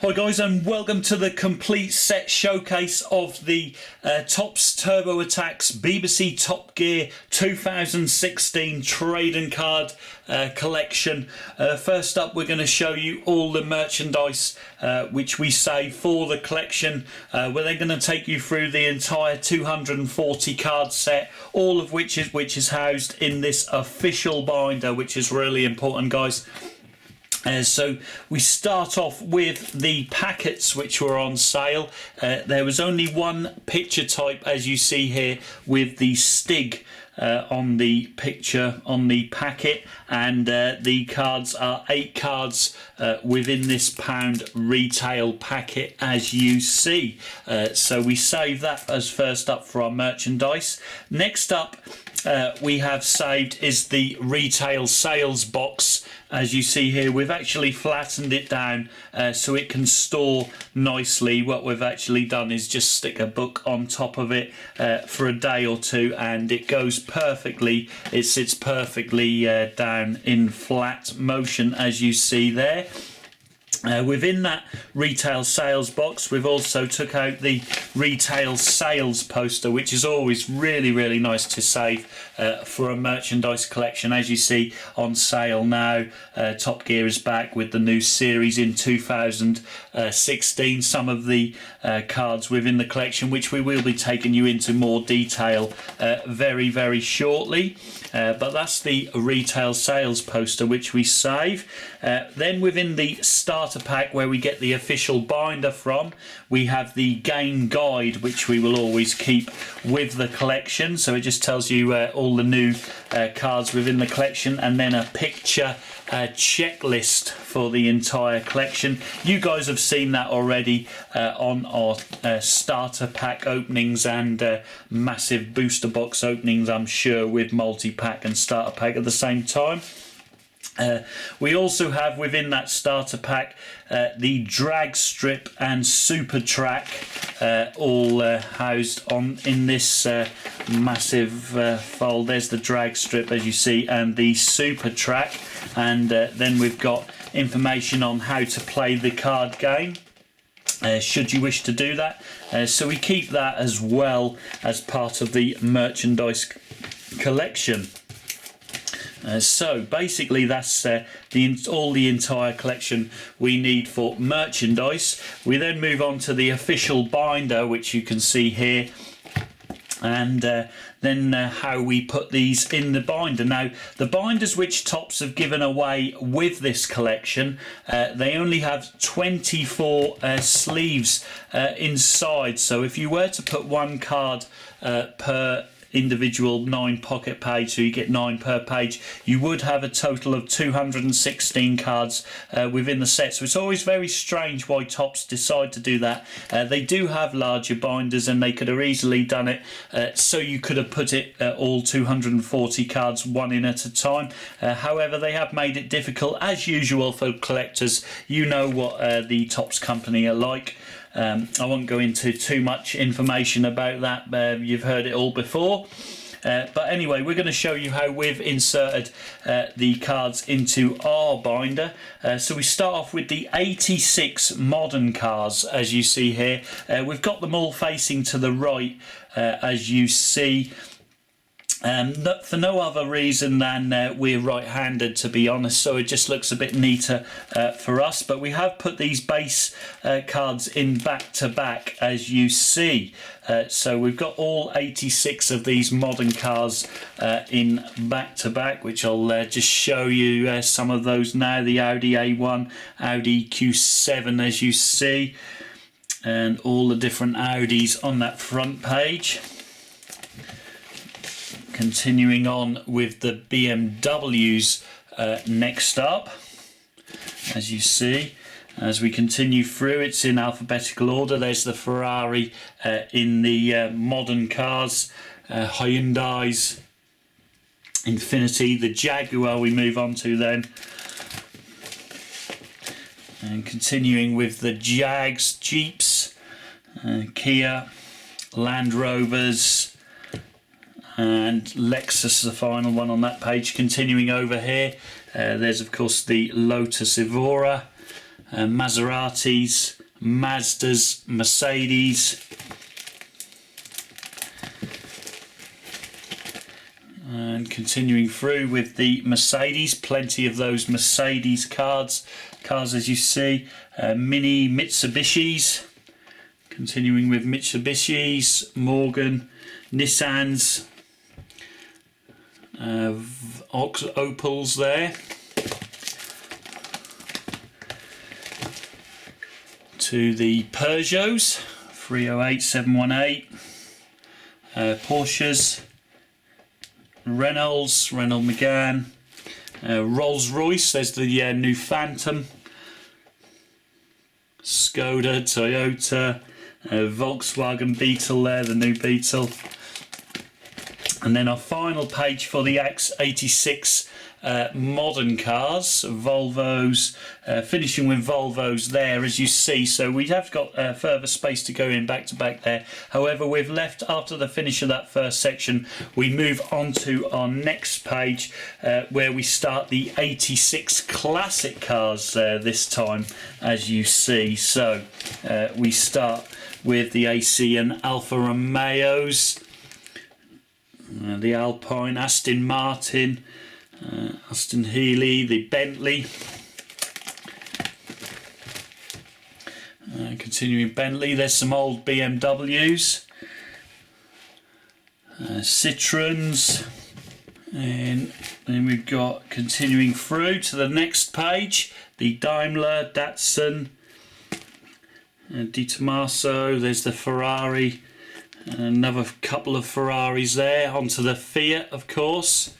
Hi guys, and welcome to the complete set showcase of the Topps Turbo ATTAX BBC Top Gear 2016 trading card collection. First up, we're going to show you all the merchandise which we save for the collection. We're then going to take you through the entire 240 card set, all of which is housed in this official binder, which is really important, guys. So we start off with the packets which were on sale. There was only one picture type, as you see here, with the Stig on the picture on the packet, and the cards are 8 cards within this pound retail packet, as you see. So we save that as first up for our merchandise. Next up we have saved is the retail sales box. As you see here, we've actually flattened it down so it can store nicely. What we've actually done is just stick a book on top of it for a day or two, and it goes perfectly. It sits perfectly down in flat motion, as you see there. Within that retail sales box, we've also took out the retail sales poster, which is always really nice to save for a merchandise collection. As you see, on sale now, Top Gear is back with the new series in 2016. Some of the cards within the collection, which we will be taking you into more detail very shortly. But that's the retail sales poster which we save. Then within the starter pack, where we get the official binder from, we have the game guide, which we will always keep with the collection. So it just tells you all the new cards within the collection, and then a picture checklist for the entire collection. You guys have seen that already on our starter pack openings and massive booster box openings, I'm sure, with multi-pack and starter pack at the same time. We also have within that starter pack the drag strip and super track, all housed in this massive fold. There's the drag strip, as you see, and the super track, and then we've got information on how to play the card game, should you wish to do that. So we keep that as well as part of the merchandise collection. So basically that's all the entire collection we need for merchandise. We then move on to the official binder, which you can see here, and then how we put these in the binder. Now, the binders which Topps have given away with this collection, they only have 24 sleeves inside. So if you were to put one card per individual 9 pocket page, so you get 9 per page, you would have a total of 216 cards within the set. So it's always very strange why Topps decide to do that. They do have larger binders, and they could have easily done it so you could have put it all 240 cards one in at a time. However, they have made it difficult, as usual, for collectors. You know what the Topps company are like. I won't go into too much information about that. You've heard it all before. But anyway, we're going to show you how we've inserted the cards into our binder. So we start off with the 86 modern cards, as you see here. We've got them all facing to the right, as you see. For no other reason than we're right-handed, to be honest, so it just looks a bit neater for us. But we have put these base cards in back-to-back, as you see. So we've got all 86 of these modern cards in back-to-back, which I'll just show you some of those now. The Audi A1, Audi Q7, as you see, and all the different Audis on that front page. Continuing on with the BMWs next up, as you see. As we continue through, it's in alphabetical order. There's the Ferrari in the modern cars, Hyundais, Infiniti, the Jaguar we move on to then. And continuing with the Jags, Jeeps, Kia, Land Rovers, and Lexus, the final one on that page. Continuing over here, there's of course the Lotus Evora, Maseratis, Mazdas, Mercedes. And continuing through with the Mercedes, plenty of those Mercedes cars as you see. Mini Mitsubishis, continuing with Mitsubishis, Morgan, Nissans, Opels there. To the Peugeots, 308, 718, Porsches, Renault Megane, Rolls-Royce, there's the new Phantom, Skoda, Toyota, Volkswagen Beetle there, the new Beetle. And then our final page for the ATTAX modern cars, Volvos, finishing with Volvos there as you see. So we have got further space to go in back to back there. However, we've left, after the finish of that first section, we move on to our next page where we start the ATTAX classic cars this time as you see. So we start with the AC and Alfa Romeos, the Alpine, Aston Martin, Aston Healey, the Bentley. Continuing Bentley, there's some old BMWs, Citroens, and then we've got, continuing through to the next page, the Daimler, Datsun, Di Tommaso, there's the Ferrari, another couple of Ferraris there, onto the Fiat of course.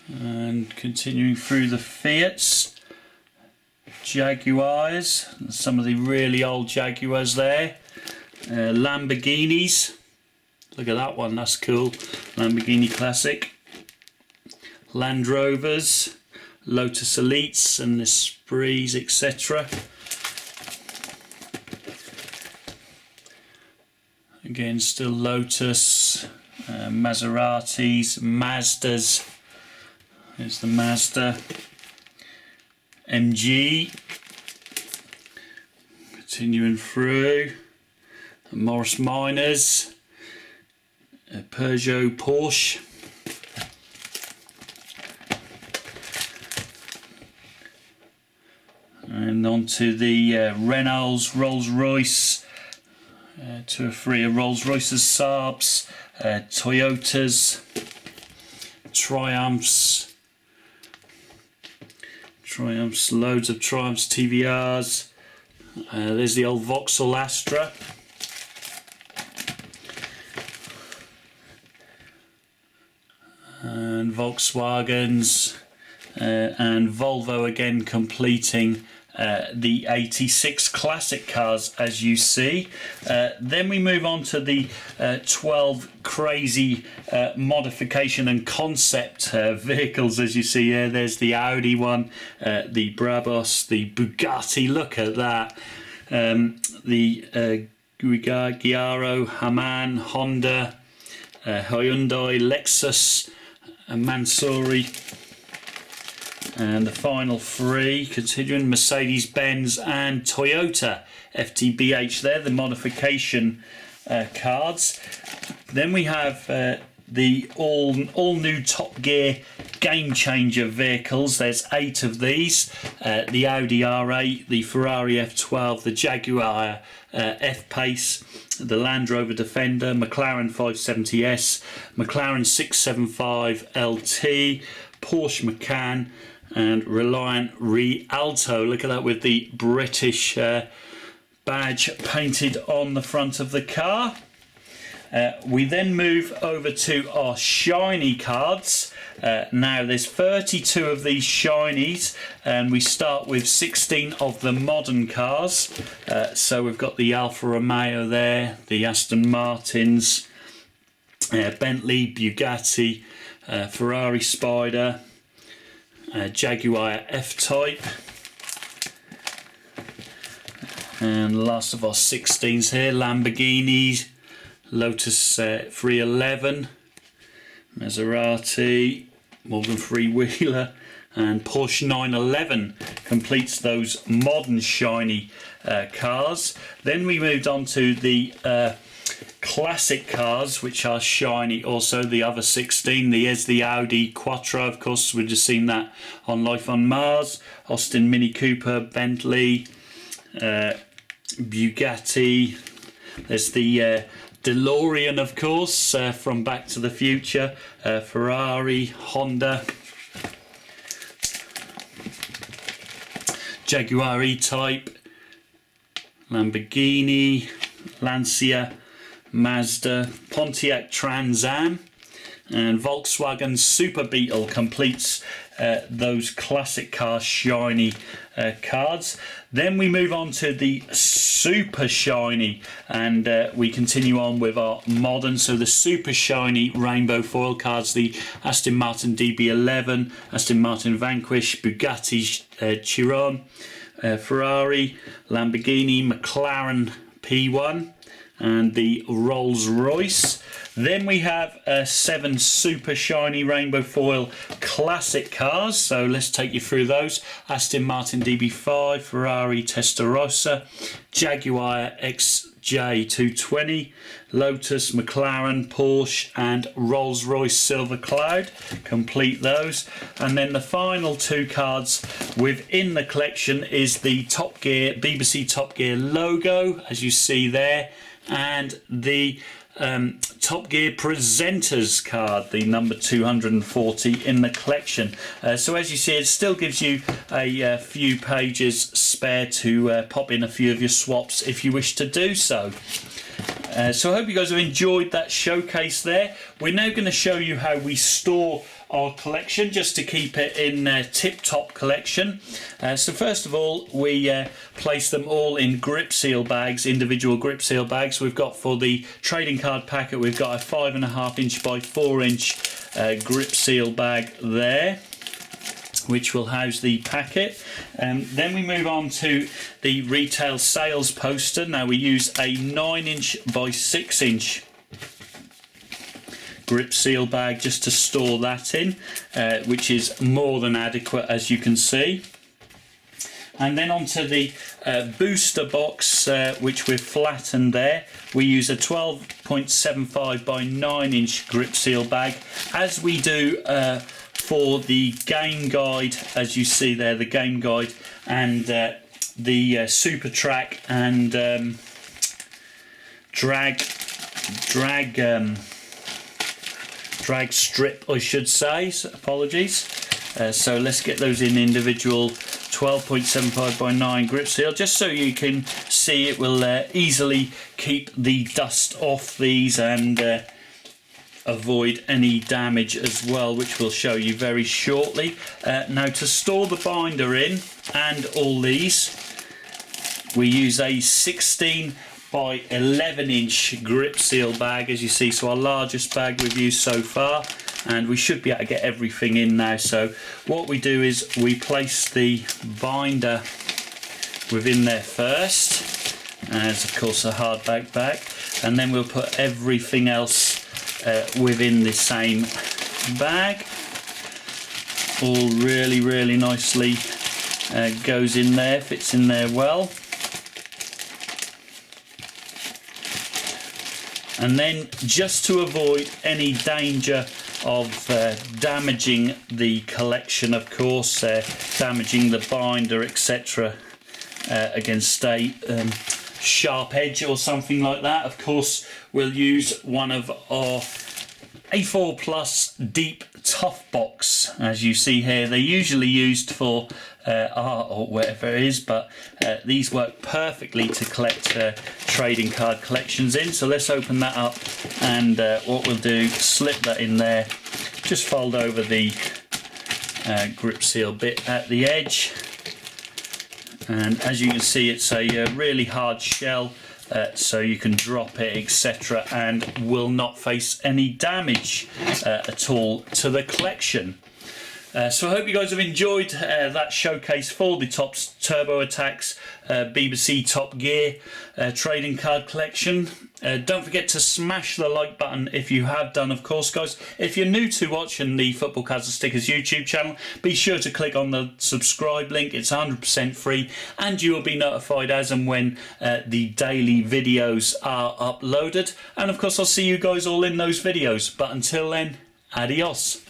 And continuing through the Fiats, Jaguars, some of the really old Jaguars there, Lamborghinis, look at that one, that's cool, Lamborghini Classic, Land Rovers, Lotus Elites and the Esprits, etc. Again, still Lotus, Maseratis, Mazdas. There's the Mazda, MG. Continuing through, Morris Minors, Peugeot, Porsche. And on to the Renaults, Rolls-Royce, 2 or 3 of Rolls-Royces, Saabs, Toyotas, Triumphs, loads of Triumphs, TVRs. There's the old Vauxhall Astra. And Volkswagens, and Volvo again completing the ATTAX classic cars as you see. Then we move on to the 12 crazy modification and concept vehicles as you see here. There's the Audi one, the Brabus, the Bugatti, look at that, the Giugiaro, Hamann, Honda, Hyundai, Lexus, Mansouri. And the final 3, continuing, Mercedes-Benz and Toyota FTBH there, the modification cards. Then we have the all new Top Gear game changer vehicles. There's 8 of these, the Audi R8, the Ferrari F12, the Jaguar F-Pace, the Land Rover Defender, McLaren 570S, McLaren 675 LT, Porsche Macan, and Reliant Rialto. Look at that with the British badge painted on the front of the car. We then move over to our shiny cards. Now there's 32 of these shinies, and we start with 16 of the modern cars. So we've got the Alfa Romeo there, the Aston Martins, Bentley, Bugatti, Ferrari Spider, Jaguar F-Type, and last of our 16s here, Lamborghini, Lotus 311, Maserati, Morgan Freewheeler and Porsche 911 completes those modern shiny cars. Then we moved on to the classic cars, which are shiny also. The other 16, there's the Audi Quattro, of course, we've just seen that on Life on Mars. Austin Mini Cooper, Bentley, Bugatti. There's the DeLorean, of course, from Back to the Future, Ferrari, Honda, Jaguar E-Type, Lamborghini, Lancia, Mazda, Pontiac Trans Am, and Volkswagen Super Beetle completes those classic car shiny cards. Then we move on to the super shiny, and we continue on with our modern. So the super shiny rainbow foil cards, the Aston Martin DB11, Aston Martin Vanquish, Bugatti Chiron, Ferrari, Lamborghini, McLaren P1, and the Rolls Royce. Then we have 7 super shiny rainbow foil classic cars, so let's take you through those. Aston Martin DB5, Ferrari Testarossa, Jaguar XJ220, Lotus, McLaren, Porsche and Rolls Royce Silver Cloud complete those. And then the final 2 cards within the collection is the Top Gear, BBC Top Gear logo, as you see there, and the Top Gear Presenters card, the number 240 in the collection. So as you see, it still gives you a few pages spare to pop in a few of your swaps if you wish to do so. So I hope you guys have enjoyed that showcase there. We're now going to show you how we store our collection just to keep it in tip-top collection. So first of all, we place them all in grip seal bags, individual grip seal bags. We've got, for the trading card packet, we've got a 5.5 inch by 4 inch grip seal bag there, which will house the packet. Then we move on to the retail sales poster. Now we use a 9 inch by 6 inch grip seal bag just to store that in, which is more than adequate, as you can see. And then onto the booster box, which we've flattened there. We use a 12.75 by 9 inch grip seal bag, as we do for the game guide, as you see there, the game guide and the Super Track and drag strip, I should say. So apologies. So let's get those in individual 12.75 by 9 grip seal, just so you can see. It will easily keep the dust off these and avoid any damage as well, which we'll show you very shortly. Now, to store the binder in and all these, we use a 16 by 11 inch grip seal bag, as you see. So our largest bag we've used so far, and we should be able to get everything in now. So what we do is we place the binder within there first, as of course a hardback bag, and then we'll put everything else within the same bag. All really nicely goes in there, fits in there well. And then, just to avoid any danger of damaging the collection, of course, damaging the binder, etc., against a sharp edge or something like that, of course, we'll use one of our A4 Plus Deep Tough Box, as you see here. They're usually used for art or whatever it is, but these work perfectly to collect trading card collections in. So let's open that up, and what we'll do, slip that in there, just fold over the grip seal bit at the edge, and as you can see, it's a really hard shell, so you can drop it, etc., and will not face any damage at all to the collection. So I hope you guys have enjoyed that showcase for the Topps Turbo ATTAX BBC Top Gear trading card collection. Don't forget to smash the like button if you have done, of course, guys. If you're new to watching the Football Cards and Stickers YouTube channel, be sure to click on the subscribe link. It's 100% free, and you will be notified as and when the daily videos are uploaded. And of course, I'll see you guys all in those videos. But until then, adios.